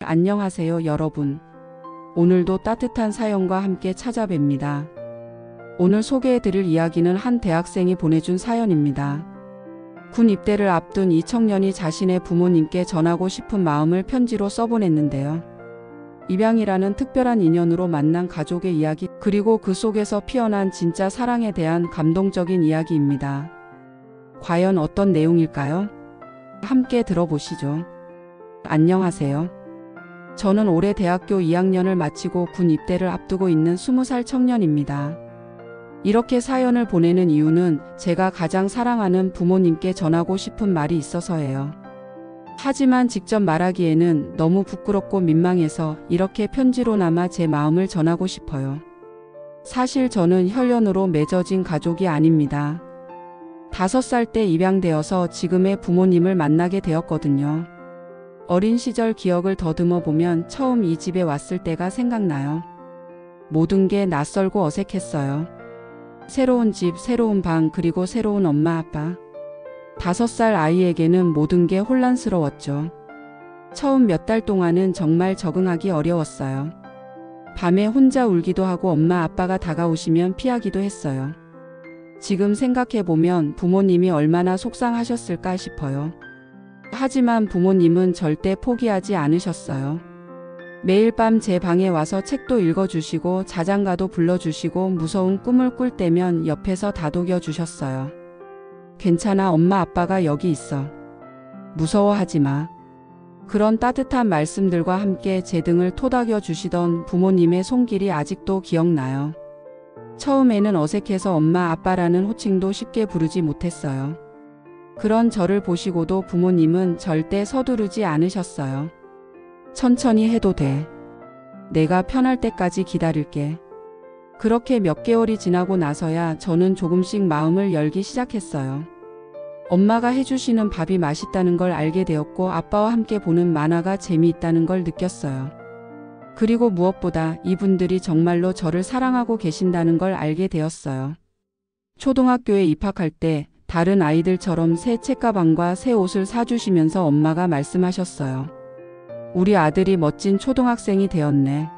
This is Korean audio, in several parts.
안녕하세요, 여러분. 오늘도 따뜻한 사연과 함께 찾아뵙니다. 오늘 소개해드릴 이야기는 한 대학생이 보내준 사연입니다. 군 입대를 앞둔 이 청년이 자신의 부모님께 전하고 싶은 마음을 편지로 써보냈는데요. 입양이라는 특별한 인연으로 만난 가족의 이야기, 그리고 그 속에서 피어난 진짜 사랑에 대한 감동적인 이야기입니다. 과연 어떤 내용일까요? 함께 들어보시죠. 안녕하세요. 저는 올해 대학교 2학년을 마치고 군 입대를 앞두고 있는 20살 청년입니다. 이렇게 사연을 보내는 이유는 제가 가장 사랑하는 부모님께 전하고 싶은 말이 있어서예요. 하지만 직접 말하기에는 너무 부끄럽고 민망해서 이렇게 편지로나마 제 마음을 전하고 싶어요. 사실 저는 혈연으로 맺어진 가족이 아닙니다. 5살 때 입양되어서 지금의 부모님을 만나게 되었거든요. 어린 시절 기억을 더듬어 보면 처음 이 집에 왔을 때가 생각나요. 모든 게 낯설고 어색했어요. 새로운 집, 새로운 방, 그리고 새로운 엄마 아빠. 5살 아이에게는 모든 게 혼란스러웠죠. 처음 몇 달 동안은 정말 적응하기 어려웠어요. 밤에 혼자 울기도 하고 엄마 아빠가 다가오시면 피하기도 했어요. 지금 생각해보면 부모님이 얼마나 속상하셨을까 싶어요. 하지만 부모님은 절대 포기하지 않으셨어요. 매일 밤 제 방에 와서 책도 읽어주시고 자장가도 불러주시고 무서운 꿈을 꿀 때면 옆에서 다독여 주셨어요. 괜찮아, 엄마 아빠가 여기 있어. 무서워하지 마. 그런 따뜻한 말씀들과 함께 제 등을 토닥여 주시던 부모님의 손길이 아직도 기억나요. 처음에는 어색해서 엄마 아빠라는 호칭도 쉽게 부르지 못했어요. 그런 저를 보시고도 부모님은 절대 서두르지 않으셨어요. 천천히 해도 돼. 내가 편할 때까지 기다릴게. 그렇게 몇 개월이 지나고 나서야 저는 조금씩 마음을 열기 시작했어요. 엄마가 해주시는 밥이 맛있다는 걸 알게 되었고 아빠와 함께 보는 만화가 재미있다는 걸 느꼈어요. 그리고 무엇보다 이분들이 정말로 저를 사랑하고 계신다는 걸 알게 되었어요. 초등학교에 입학할 때 다른 아이들처럼 새 책가방과 새 옷을 사주시면서 엄마가 말씀하셨어요. 우리 아들이 멋진 초등학생이 되었네.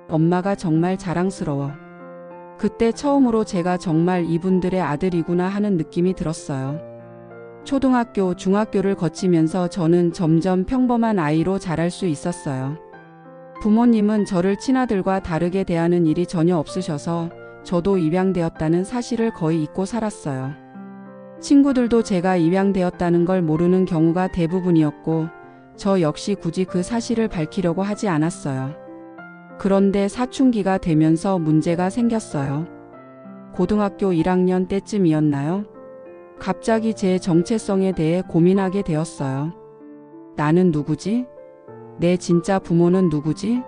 엄마가 정말 자랑스러워. 그때 처음으로 제가 정말 이분들의 아들이구나 하는 느낌이 들었어요. 초등학교, 중학교를 거치면서 저는 점점 평범한 아이로 자랄 수 있었어요. 부모님은 저를 친아들과 다르게 대하는 일이 전혀 없으셔서 저도 입양되었다는 사실을 거의 잊고 살았어요. 친구들도 제가 입양되었다는 걸 모르는 경우가 대부분이었고 저 역시 굳이 그 사실을 밝히려고 하지 않았어요. 그런데 사춘기가 되면서 문제가 생겼어요. 고등학교 1학년 때쯤이었나요? 갑자기 제 정체성에 대해 고민하게 되었어요. 나는 누구지? 내 진짜 부모는 누구지?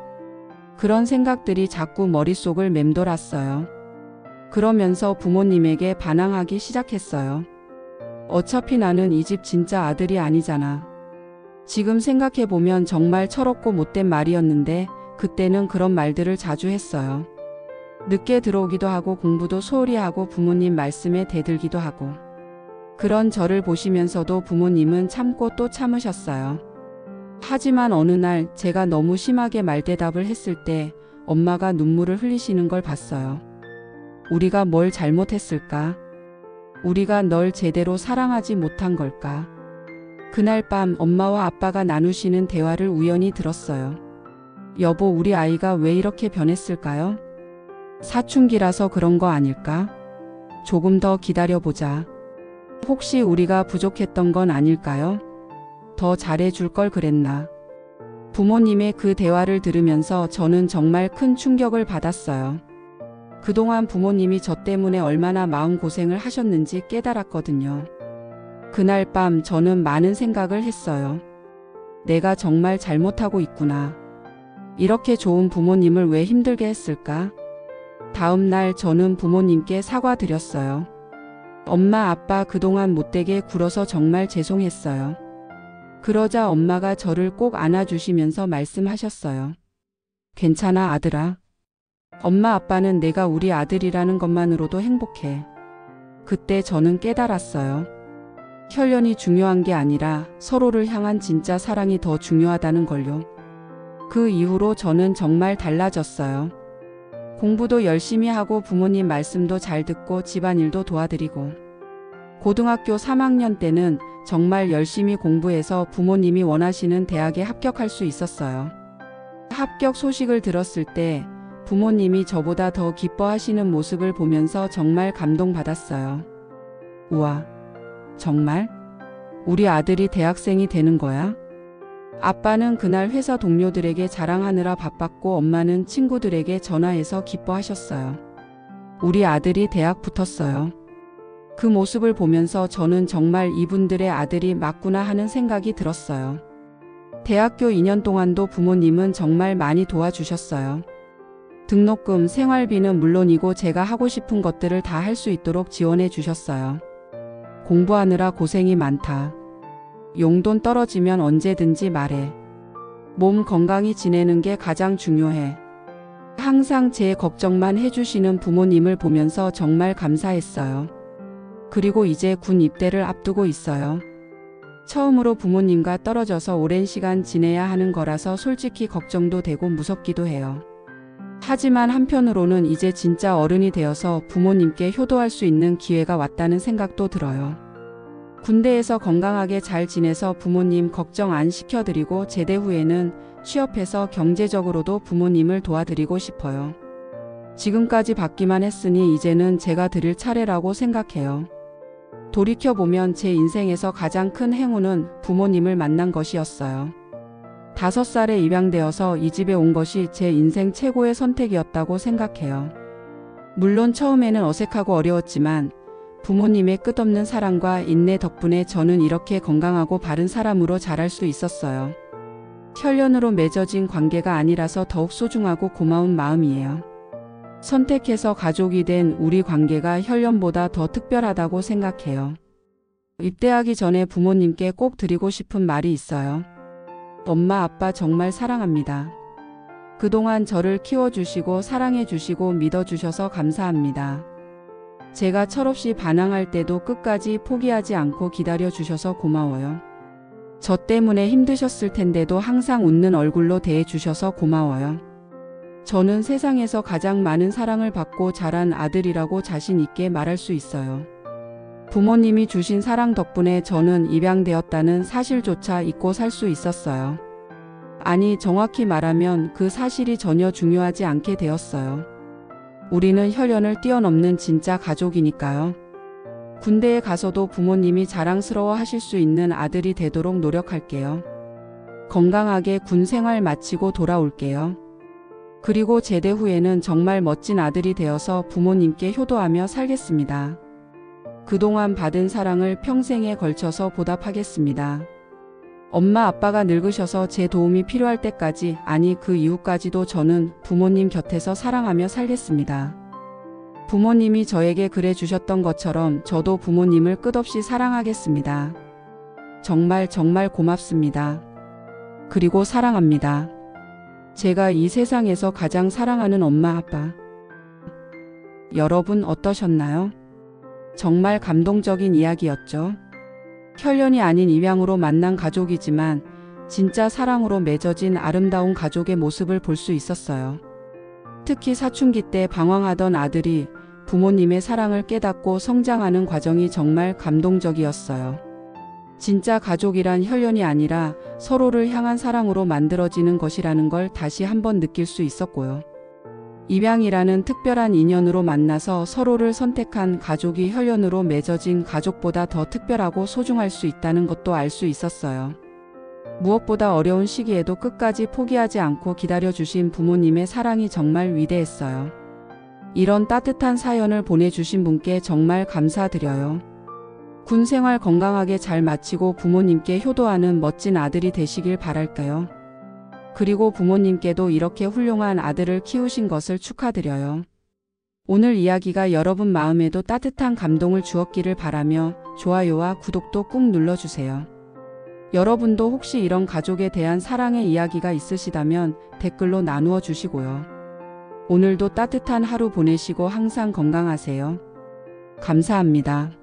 그런 생각들이 자꾸 머릿속을 맴돌았어요. 그러면서 부모님에게 반항하기 시작했어요. 어차피 나는 이 집 진짜 아들이 아니잖아. 지금 생각해보면 정말 철없고 못된 말이었는데 그때는 그런 말들을 자주 했어요. 늦게 들어오기도 하고 공부도 소홀히 하고 부모님 말씀에 대들기도 하고. 그런 저를 보시면서도 부모님은 참고 또 참으셨어요. 하지만 어느 날 제가 너무 심하게 말대답을 했을 때 엄마가 눈물을 흘리시는 걸 봤어요. 우리가 뭘 잘못했을까? 우리가 널 제대로 사랑하지 못한 걸까? 그날 밤 엄마와 아빠가 나누시는 대화를 우연히 들었어요. 여보, 우리 아이가 왜 이렇게 변했을까요? 사춘기라서 그런 거 아닐까? 조금 더 기다려보자. 혹시 우리가 부족했던 건 아닐까요? 더 잘해줄 걸 그랬나? 부모님의 그 대화를 들으면서 저는 정말 큰 충격을 받았어요. 그동안 부모님이 저 때문에 얼마나 마음고생을 하셨는지 깨달았거든요. 그날 밤 저는 많은 생각을 했어요. 내가 정말 잘못하고 있구나. 이렇게 좋은 부모님을 왜 힘들게 했을까? 다음 날 저는 부모님께 사과드렸어요. 엄마, 아빠 그동안 못되게 굴어서 정말 죄송했어요. 그러자 엄마가 저를 꼭 안아주시면서 말씀하셨어요. 괜찮아, 아들아. 엄마 아빠는 내가 우리 아들이라는 것만으로도 행복해. 그때 저는 깨달았어요. 혈연이 중요한 게 아니라 서로를 향한 진짜 사랑이 더 중요하다는 걸요. 그 이후로 저는 정말 달라졌어요. 공부도 열심히 하고 부모님 말씀도 잘 듣고 집안일도 도와드리고 고등학교 3학년 때는 정말 열심히 공부해서 부모님이 원하시는 대학에 합격할 수 있었어요. 합격 소식을 들었을 때 부모님이 저보다 더 기뻐하시는 모습을 보면서 정말 감동받았어요. 우와, 정말? 우리 아들이 대학생이 되는 거야? 아빠는 그날 회사 동료들에게 자랑하느라 바빴고 엄마는 친구들에게 전화해서 기뻐하셨어요. 우리 아들이 대학 붙었어요. 그 모습을 보면서 저는 정말 이분들의 아들이 맞구나 하는 생각이 들었어요. 대학교 2년 동안도 부모님은 정말 많이 도와주셨어요. 등록금, 생활비는 물론이고 제가 하고 싶은 것들을 다 할 수 있도록 지원해 주셨어요. 공부하느라 고생이 많다. 용돈 떨어지면 언제든지 말해. 몸 건강히 지내는 게 가장 중요해. 항상 제 걱정만 해주시는 부모님을 보면서 정말 감사했어요. 그리고 이제 군 입대를 앞두고 있어요. 처음으로 부모님과 떨어져서 오랜 시간 지내야 하는 거라서 솔직히 걱정도 되고 무섭기도 해요. 하지만 한편으로는 이제 진짜 어른이 되어서 부모님께 효도할 수 있는 기회가 왔다는 생각도 들어요. 군대에서 건강하게 잘 지내서 부모님 걱정 안 시켜드리고 제대 후에는 취업해서 경제적으로도 부모님을 도와드리고 싶어요. 지금까지 받기만 했으니 이제는 제가 드릴 차례라고 생각해요. 돌이켜보면 제 인생에서 가장 큰 행운은 부모님을 만난 것이었어요. 5살에 입양되어서 이 집에 온 것이 제 인생 최고의 선택이었다고 생각해요. 물론 처음에는 어색하고 어려웠지만 부모님의 끝없는 사랑과 인내 덕분에 저는 이렇게 건강하고 바른 사람으로 자랄 수 있었어요. 혈연으로 맺어진 관계가 아니라서 더욱 소중하고 고마운 마음이에요. 선택해서 가족이 된 우리 관계가 혈연보다 더 특별하다고 생각해요. 입대하기 전에 부모님께 꼭 드리고 싶은 말이 있어요. 엄마, 아빠 정말 사랑합니다. 그동안 저를 키워주시고 사랑해주시고 믿어주셔서 감사합니다. 제가 철없이 반항할 때도 끝까지 포기하지 않고 기다려주셔서 고마워요. 저 때문에 힘드셨을 텐데도 항상 웃는 얼굴로 대해주셔서 고마워요. 저는 세상에서 가장 많은 사랑을 받고 자란 아들이라고 자신 있게 말할 수 있어요. 부모님이 주신 사랑 덕분에 저는 입양되었다는 사실조차 잊고 살 수 있었어요. 아니, 정확히 말하면 그 사실이 전혀 중요하지 않게 되었어요. 우리는 혈연을 뛰어넘는 진짜 가족이니까요. 군대에 가서도 부모님이 자랑스러워 하실 수 있는 아들이 되도록 노력할게요. 건강하게 군 생활 마치고 돌아올게요. 그리고 제대 후에는 정말 멋진 아들이 되어서 부모님께 효도하며 살겠습니다. 그동안 받은 사랑을 평생에 걸쳐서 보답하겠습니다. 엄마 아빠가 늙으셔서 제 도움이 필요할 때까지, 아니 그 이후까지도 저는 부모님 곁에서 사랑하며 살겠습니다. 부모님이 저에게 그래 주셨던 것처럼 저도 부모님을 끝없이 사랑하겠습니다. 정말 정말 고맙습니다. 그리고 사랑합니다. 제가 이 세상에서 가장 사랑하는 엄마 아빠. 여러분 어떠셨나요? 정말 감동적인 이야기였죠. 혈연이 아닌 입양으로 만난 가족이지만 진짜 사랑으로 맺어진 아름다운 가족의 모습을 볼 수 있었어요. 특히 사춘기 때 방황하던 아들이 부모님의 사랑을 깨닫고 성장하는 과정이 정말 감동적이었어요. 진짜 가족이란 혈연이 아니라 서로를 향한 사랑으로 만들어지는 것이라는 걸 다시 한번 느낄 수 있었고요. 입양이라는 특별한 인연으로 만나서 서로를 선택한 가족이 혈연으로 맺어진 가족보다 더 특별하고 소중할 수 있다는 것도 알 수 있었어요. 무엇보다 어려운 시기에도 끝까지 포기하지 않고 기다려주신 부모님의 사랑이 정말 위대했어요. 이런 따뜻한 사연을 보내주신 분께 정말 감사드려요. 군 생활 건강하게 잘 마치고 부모님께 효도하는 멋진 아들이 되시길 바랄게요. 그리고 부모님께도 이렇게 훌륭한 아들을 키우신 것을 축하드려요. 오늘 이야기가 여러분 마음에도 따뜻한 감동을 주었기를 바라며 좋아요와 구독도 꾹 눌러주세요. 여러분도 혹시 이런 가족에 대한 사랑의 이야기가 있으시다면 댓글로 나누어 주시고요. 오늘도 따뜻한 하루 보내시고 항상 건강하세요. 감사합니다.